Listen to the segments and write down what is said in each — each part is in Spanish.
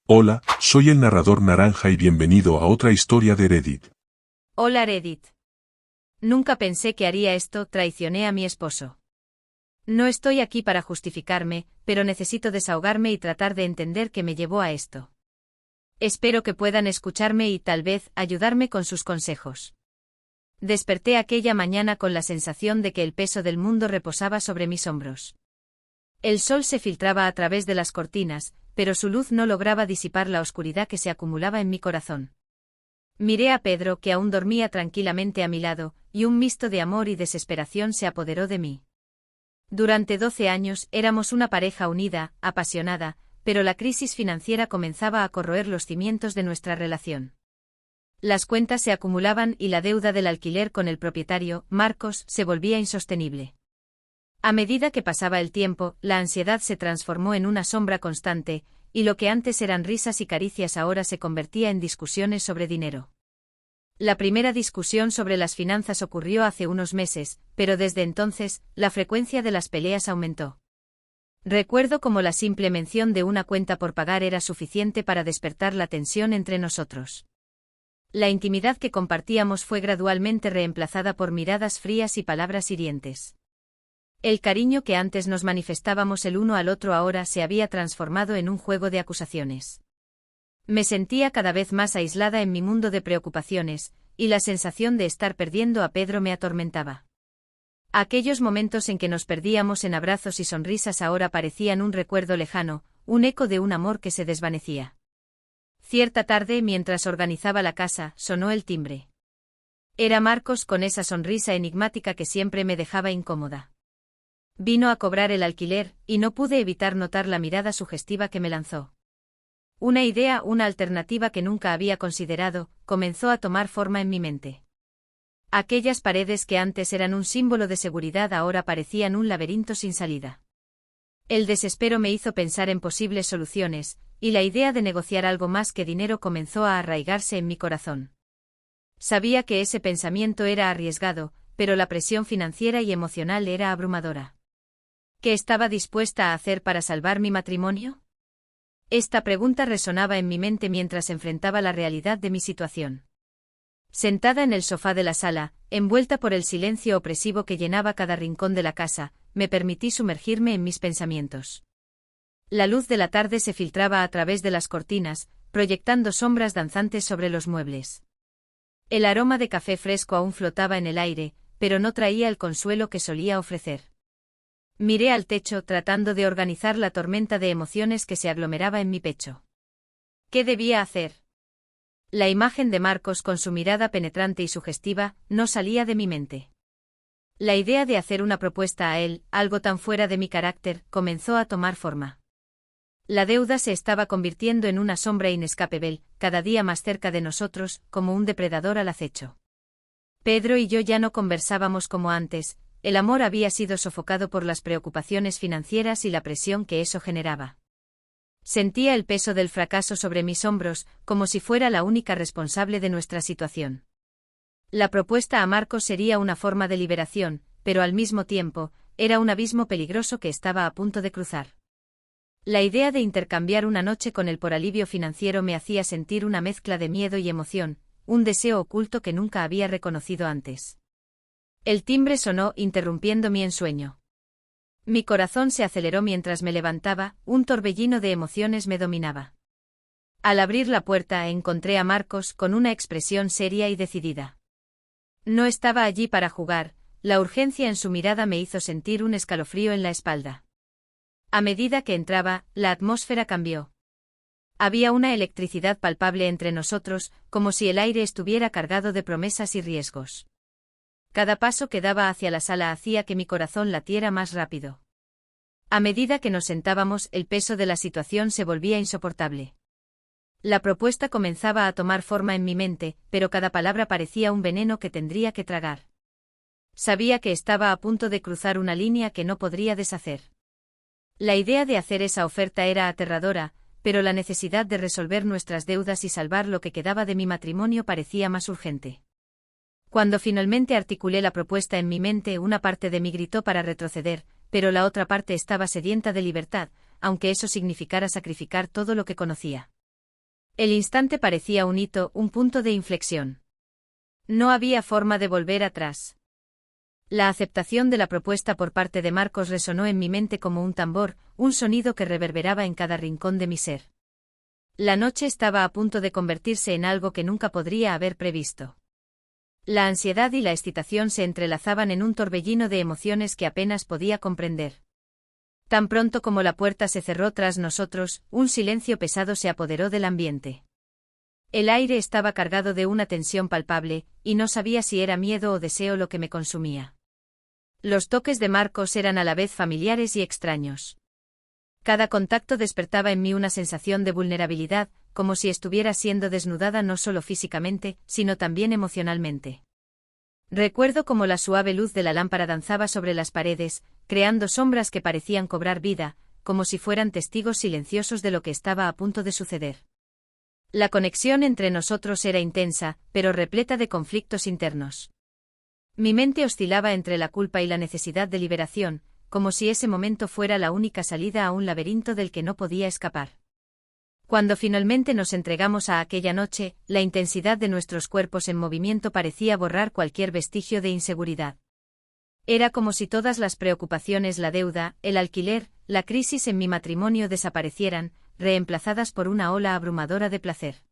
Hola, soy el narrador Naranja y bienvenido a otra historia de Reddit. Hola Reddit. Nunca pensé que haría esto, traicioné a mi esposo. No estoy aquí para justificarme, pero necesito desahogarme y tratar de entender qué me llevó a esto. Espero que puedan escucharme y tal vez ayudarme con sus consejos. Desperté aquella mañana con la sensación de que el peso del mundo reposaba sobre mis hombros. El sol se filtraba a través de las cortinas, pero su luz no lograba disipar la oscuridad que se acumulaba en mi corazón. Miré a Pedro, que aún dormía tranquilamente a mi lado, y un misto de amor y desesperación se apoderó de mí. Durante 12 años éramos una pareja unida, apasionada, pero la crisis financiera comenzaba a corroer los cimientos de nuestra relación. Las cuentas se acumulaban y la deuda del alquiler con el propietario, Marcos, se volvía insostenible. A medida que pasaba el tiempo, la ansiedad se transformó en una sombra constante, y lo que antes eran risas y caricias ahora se convertía en discusiones sobre dinero. La primera discusión sobre las finanzas ocurrió hace unos meses, pero desde entonces, la frecuencia de las peleas aumentó. Recuerdo cómo la simple mención de una cuenta por pagar era suficiente para despertar la tensión entre nosotros. La intimidad que compartíamos fue gradualmente reemplazada por miradas frías y palabras hirientes. El cariño que antes nos manifestábamos el uno al otro ahora se había transformado en un juego de acusaciones. Me sentía cada vez más aislada en mi mundo de preocupaciones, y la sensación de estar perdiendo a Pedro me atormentaba. Aquellos momentos en que nos perdíamos en abrazos y sonrisas ahora parecían un recuerdo lejano, un eco de un amor que se desvanecía. Cierta tarde, mientras organizaba la casa, sonó el timbre. Era Marcos con esa sonrisa enigmática que siempre me dejaba incómoda. Vino a cobrar el alquiler, y no pude evitar notar la mirada sugestiva que me lanzó. Una idea, una alternativa que nunca había considerado, comenzó a tomar forma en mi mente. Aquellas paredes que antes eran un símbolo de seguridad ahora parecían un laberinto sin salida. El desespero me hizo pensar en posibles soluciones, y la idea de negociar algo más que dinero comenzó a arraigarse en mi corazón. Sabía que ese pensamiento era arriesgado, pero la presión financiera y emocional era abrumadora. ¿Qué estaba dispuesta a hacer para salvar mi matrimonio? Esta pregunta resonaba en mi mente mientras enfrentaba la realidad de mi situación. Sentada en el sofá de la sala, envuelta por el silencio opresivo que llenaba cada rincón de la casa, me permití sumergirme en mis pensamientos. La luz de la tarde se filtraba a través de las cortinas, proyectando sombras danzantes sobre los muebles. El aroma de café fresco aún flotaba en el aire, pero no traía el consuelo que solía ofrecer. Miré al techo tratando de organizar la tormenta de emociones que se aglomeraba en mi pecho. ¿Qué debía hacer? La imagen de Marcos con su mirada penetrante y sugestiva no salía de mi mente. La idea de hacer una propuesta a él, algo tan fuera de mi carácter, comenzó a tomar forma. La deuda se estaba convirtiendo en una sombra inescapable, cada día más cerca de nosotros, como un depredador al acecho. Pedro y yo ya no conversábamos como antes. El amor había sido sofocado por las preocupaciones financieras y la presión que eso generaba. Sentía el peso del fracaso sobre mis hombros, como si fuera la única responsable de nuestra situación. La propuesta a Marcos sería una forma de liberación, pero al mismo tiempo, era un abismo peligroso que estaba a punto de cruzar. La idea de intercambiar una noche con él por alivio financiero me hacía sentir una mezcla de miedo y emoción, un deseo oculto que nunca había reconocido antes. El timbre sonó, interrumpiendo mi ensueño. Mi corazón se aceleró mientras me levantaba, un torbellino de emociones me dominaba. Al abrir la puerta encontré a Marcos con una expresión seria y decidida. No estaba allí para jugar, la urgencia en su mirada me hizo sentir un escalofrío en la espalda. A medida que entraba, la atmósfera cambió. Había una electricidad palpable entre nosotros, como si el aire estuviera cargado de promesas y riesgos. Cada paso que daba hacia la sala hacía que mi corazón latiera más rápido. A medida que nos sentábamos, el peso de la situación se volvía insoportable. La propuesta comenzaba a tomar forma en mi mente, pero cada palabra parecía un veneno que tendría que tragar. Sabía que estaba a punto de cruzar una línea que no podría deshacer. La idea de hacer esa oferta era aterradora, pero la necesidad de resolver nuestras deudas y salvar lo que quedaba de mi matrimonio parecía más urgente. Cuando finalmente articulé la propuesta en mi mente, una parte de mí gritó para retroceder, pero la otra parte estaba sedienta de libertad, aunque eso significara sacrificar todo lo que conocía. El instante parecía un hito, un punto de inflexión. No había forma de volver atrás. La aceptación de la propuesta por parte de Marcos resonó en mi mente como un tambor, un sonido que reverberaba en cada rincón de mi ser. La noche estaba a punto de convertirse en algo que nunca podría haber previsto. La ansiedad y la excitación se entrelazaban en un torbellino de emociones que apenas podía comprender. Tan pronto como la puerta se cerró tras nosotros, un silencio pesado se apoderó del ambiente. El aire estaba cargado de una tensión palpable, y no sabía si era miedo o deseo lo que me consumía. Los toques de Marcos eran a la vez familiares y extraños. Cada contacto despertaba en mí una sensación de vulnerabilidad, como si estuviera siendo desnudada no solo físicamente, sino también emocionalmente. Recuerdo cómo la suave luz de la lámpara danzaba sobre las paredes, creando sombras que parecían cobrar vida, como si fueran testigos silenciosos de lo que estaba a punto de suceder. La conexión entre nosotros era intensa, pero repleta de conflictos internos. Mi mente oscilaba entre la culpa y la necesidad de liberación, como si ese momento fuera la única salida a un laberinto del que no podía escapar. Cuando finalmente nos entregamos a aquella noche, la intensidad de nuestros cuerpos en movimiento parecía borrar cualquier vestigio de inseguridad. Era como si todas las preocupaciones, la deuda, el alquiler, la crisis en mi matrimonio desaparecieran, reemplazadas por una ola abrumadora de placer.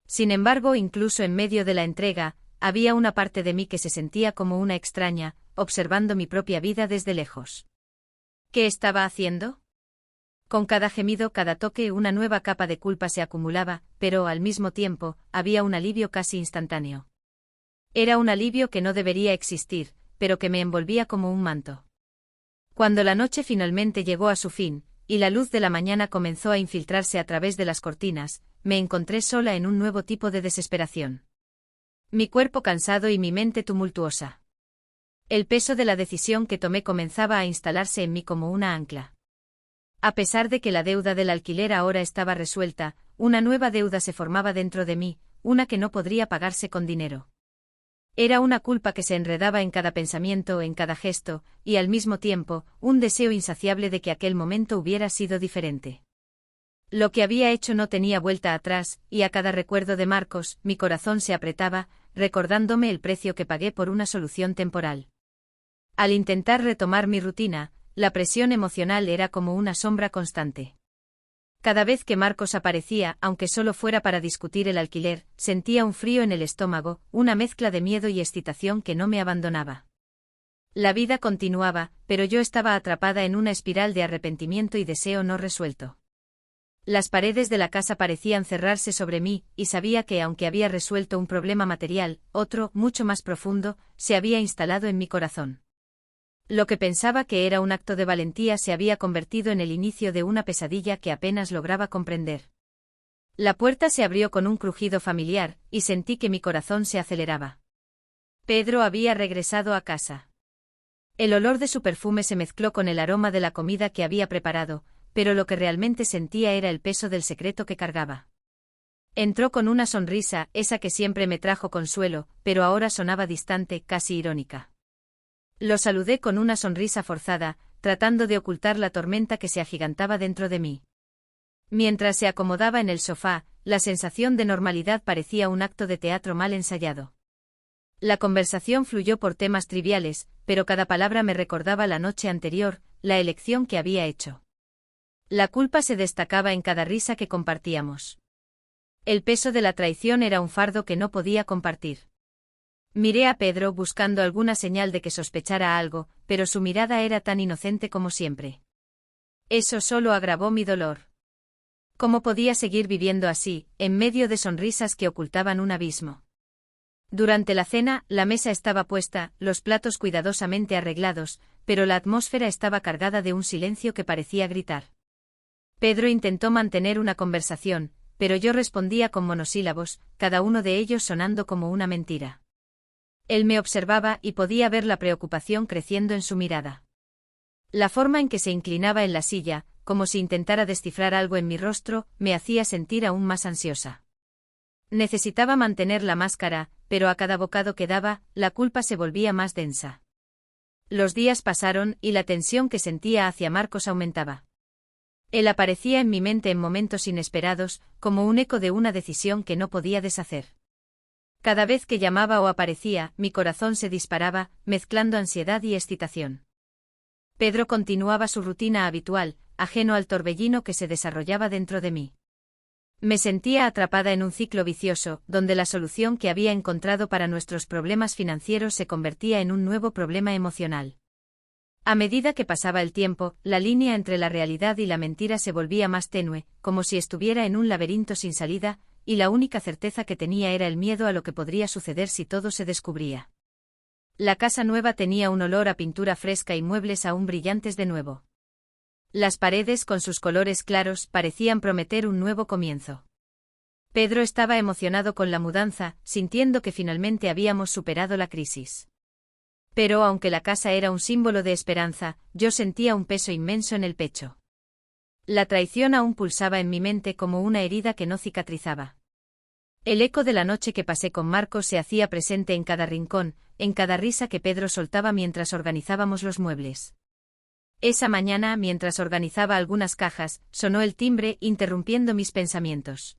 Sin embargo, incluso en medio de la entrega, había una parte de mí que se sentía como una extraña, observando mi propia vida desde lejos. ¿Qué estaba haciendo? Con cada gemido, cada toque, una nueva capa de culpa se acumulaba, pero, al mismo tiempo, había un alivio casi instantáneo. Era un alivio que no debería existir, pero que me envolvía como un manto. Cuando la noche finalmente llegó a su fin, y la luz de la mañana comenzó a infiltrarse a través de las cortinas, me encontré sola en un nuevo tipo de desesperación. Mi cuerpo cansado y mi mente tumultuosa. El peso de la decisión que tomé comenzaba a instalarse en mí como una ancla. A pesar de que la deuda del alquiler ahora estaba resuelta, una nueva deuda se formaba dentro de mí, una que no podría pagarse con dinero. Era una culpa que se enredaba en cada pensamiento, en cada gesto, y al mismo tiempo, un deseo insaciable de que aquel momento hubiera sido diferente. Lo que había hecho no tenía vuelta atrás, y a cada recuerdo de Marcos, mi corazón se apretaba, recordándome el precio que pagué por una solución temporal. Al intentar retomar mi rutina, la presión emocional era como una sombra constante. Cada vez que Marcos aparecía, aunque solo fuera para discutir el alquiler, sentía un frío en el estómago, una mezcla de miedo y excitación que no me abandonaba. La vida continuaba, pero yo estaba atrapada en una espiral de arrepentimiento y deseo no resuelto. Las paredes de la casa parecían cerrarse sobre mí, y sabía que aunque había resuelto un problema material, otro, mucho más profundo, se había instalado en mi corazón. Lo que pensaba que era un acto de valentía se había convertido en el inicio de una pesadilla que apenas lograba comprender. La puerta se abrió con un crujido familiar, y sentí que mi corazón se aceleraba. Pedro había regresado a casa. El olor de su perfume se mezcló con el aroma de la comida que había preparado, pero lo que realmente sentía era el peso del secreto que cargaba. Entró con una sonrisa, esa que siempre me trajo consuelo, pero ahora sonaba distante, casi irónica. Lo saludé con una sonrisa forzada, tratando de ocultar la tormenta que se agigantaba dentro de mí. Mientras se acomodaba en el sofá, la sensación de normalidad parecía un acto de teatro mal ensayado. La conversación fluyó por temas triviales, pero cada palabra me recordaba la noche anterior, la elección que había hecho. La culpa se destacaba en cada risa que compartíamos. El peso de la traición era un fardo que no podía compartir. Miré a Pedro buscando alguna señal de que sospechara algo, pero su mirada era tan inocente como siempre. Eso solo agravó mi dolor. ¿Cómo podía seguir viviendo así, en medio de sonrisas que ocultaban un abismo? Durante la cena, la mesa estaba puesta, los platos cuidadosamente arreglados, pero la atmósfera estaba cargada de un silencio que parecía gritar. Pedro intentó mantener una conversación, pero yo respondía con monosílabos, cada uno de ellos sonando como una mentira. Él me observaba y podía ver la preocupación creciendo en su mirada. La forma en que se inclinaba en la silla, como si intentara descifrar algo en mi rostro, me hacía sentir aún más ansiosa. Necesitaba mantener la máscara, pero a cada bocado que daba, la culpa se volvía más densa. Los días pasaron y la tensión que sentía hacia Marcos aumentaba. Él aparecía en mi mente en momentos inesperados, como un eco de una decisión que no podía deshacer. Cada vez que llamaba o aparecía, mi corazón se disparaba, mezclando ansiedad y excitación. Pedro continuaba su rutina habitual, ajeno al torbellino que se desarrollaba dentro de mí. Me sentía atrapada en un ciclo vicioso, donde la solución que había encontrado para nuestros problemas financieros se convertía en un nuevo problema emocional. A medida que pasaba el tiempo, la línea entre la realidad y la mentira se volvía más tenue, como si estuviera en un laberinto sin salida, y la única certeza que tenía era el miedo a lo que podría suceder si todo se descubría. La casa nueva tenía un olor a pintura fresca y muebles aún brillantes de nuevo. Las paredes, con sus colores claros, parecían prometer un nuevo comienzo. Pedro estaba emocionado con la mudanza, sintiendo que finalmente habíamos superado la crisis. Pero aunque la casa era un símbolo de esperanza, yo sentía un peso inmenso en el pecho. La traición aún pulsaba en mi mente como una herida que no cicatrizaba. El eco de la noche que pasé con Marcos se hacía presente en cada rincón, en cada risa que Pedro soltaba mientras organizábamos los muebles. Esa mañana, mientras organizaba algunas cajas, sonó el timbre, interrumpiendo mis pensamientos.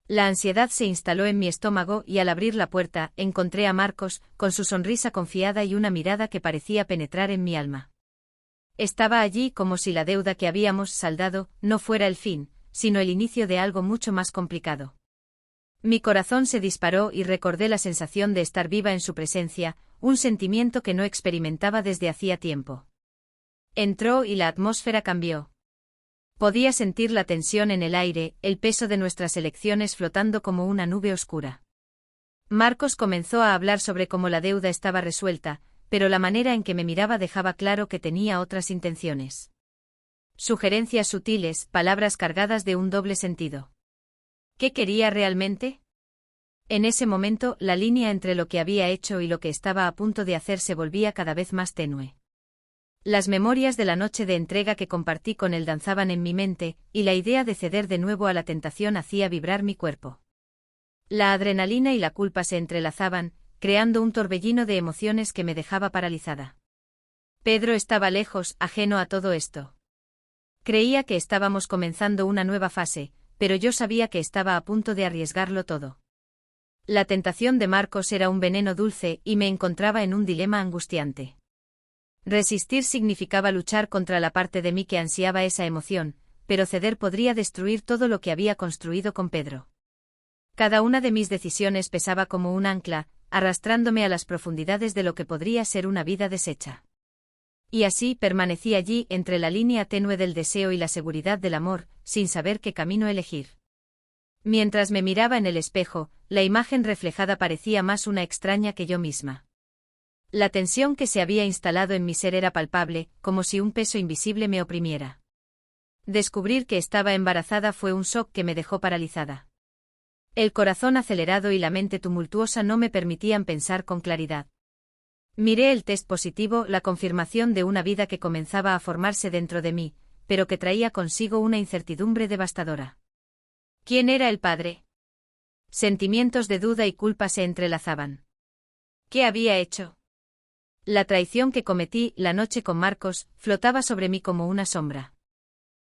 La ansiedad se instaló en mi estómago y al abrir la puerta, encontré a Marcos, con su sonrisa confiada y una mirada que parecía penetrar en mi alma. Estaba allí como si la deuda que habíamos saldado no fuera el fin, sino el inicio de algo mucho más complicado. Mi corazón se disparó y recordé la sensación de estar viva en su presencia, un sentimiento que no experimentaba desde hacía tiempo. Entró y la atmósfera cambió. Podía sentir la tensión en el aire, el peso de nuestras elecciones flotando como una nube oscura. Marcos comenzó a hablar sobre cómo la deuda estaba resuelta, pero la manera en que me miraba dejaba claro que tenía otras intenciones. Sugerencias sutiles, palabras cargadas de un doble sentido. ¿Qué quería realmente? En ese momento, la línea entre lo que había hecho y lo que estaba a punto de hacer se volvía cada vez más tenue. Las memorias de la noche de entrega que compartí con él danzaban en mi mente, y la idea de ceder de nuevo a la tentación hacía vibrar mi cuerpo. La adrenalina y la culpa se entrelazaban, creando un torbellino de emociones que me dejaba paralizada. Pedro estaba lejos, ajeno a todo esto. Creía que estábamos comenzando una nueva fase, pero yo sabía que estaba a punto de arriesgarlo todo. La tentación de Marcos era un veneno dulce y me encontraba en un dilema angustiante. Resistir significaba luchar contra la parte de mí que ansiaba esa emoción, pero ceder podría destruir todo lo que había construido con Pedro. Cada una de mis decisiones pesaba como un ancla, arrastrándome a las profundidades de lo que podría ser una vida deshecha. Y así permanecí allí entre la línea tenue del deseo y la seguridad del amor, sin saber qué camino elegir. Mientras me miraba en el espejo, la imagen reflejada parecía más una extraña que yo misma. La tensión que se había instalado en mi ser era palpable, como si un peso invisible me oprimiera. Descubrir que estaba embarazada fue un shock que me dejó paralizada. El corazón acelerado y la mente tumultuosa no me permitían pensar con claridad. Miré el test positivo, la confirmación de una vida que comenzaba a formarse dentro de mí, pero que traía consigo una incertidumbre devastadora. ¿Quién era el padre? Sentimientos de duda y culpa se entrelazaban. ¿Qué había hecho? La traición que cometí la noche con Marcos flotaba sobre mí como una sombra.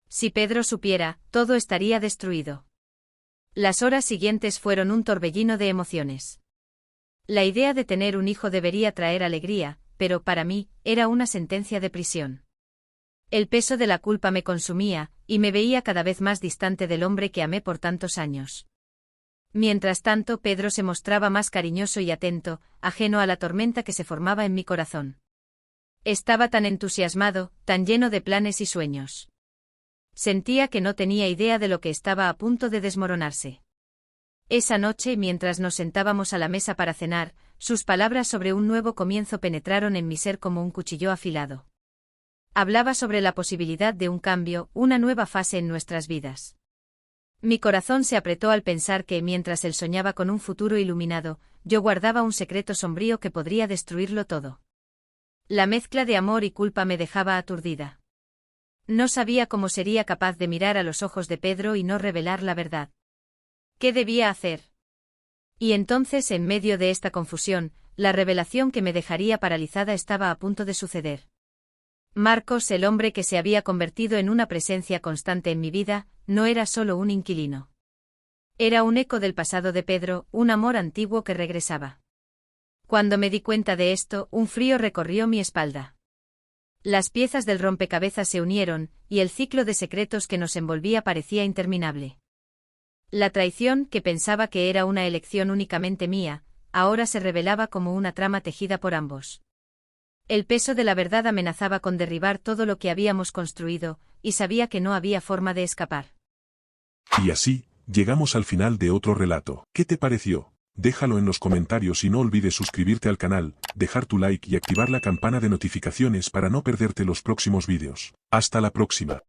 Si Pedro supiera, todo estaría destruido. Las horas siguientes fueron un torbellino de emociones. La idea de tener un hijo debería traer alegría, pero para mí, era una sentencia de prisión. El peso de la culpa me consumía, y me veía cada vez más distante del hombre que amé por tantos años. Mientras tanto, Pedro se mostraba más cariñoso y atento, ajeno a la tormenta que se formaba en mi corazón. Estaba tan entusiasmado, tan lleno de planes y sueños. Sentía que no tenía idea de lo que estaba a punto de desmoronarse. Esa noche, mientras nos sentábamos a la mesa para cenar, sus palabras sobre un nuevo comienzo penetraron en mi ser como un cuchillo afilado. Hablaba sobre la posibilidad de un cambio, una nueva fase en nuestras vidas. Mi corazón se apretó al pensar que, mientras él soñaba con un futuro iluminado, yo guardaba un secreto sombrío que podría destruirlo todo. La mezcla de amor y culpa me dejaba aturdida. No sabía cómo sería capaz de mirar a los ojos de Pedro y no revelar la verdad. ¿Qué debía hacer? Y entonces, en medio de esta confusión, la revelación que me dejaría paralizada estaba a punto de suceder. Marcos, el hombre que se había convertido en una presencia constante en mi vida, no era solo un inquilino. Era un eco del pasado de Pedro, un amor antiguo que regresaba. Cuando me di cuenta de esto, un frío recorrió mi espalda. Las piezas del rompecabezas se unieron, y el ciclo de secretos que nos envolvía parecía interminable. La traición, que pensaba que era una elección únicamente mía, ahora se revelaba como una trama tejida por ambos. El peso de la verdad amenazaba con derribar todo lo que habíamos construido, y sabía que no había forma de escapar. Y así, llegamos al final de otro relato. ¿Qué te pareció? Déjalo en los comentarios y no olvides suscribirte al canal, dejar tu like y activar la campana de notificaciones para no perderte los próximos vídeos. Hasta la próxima.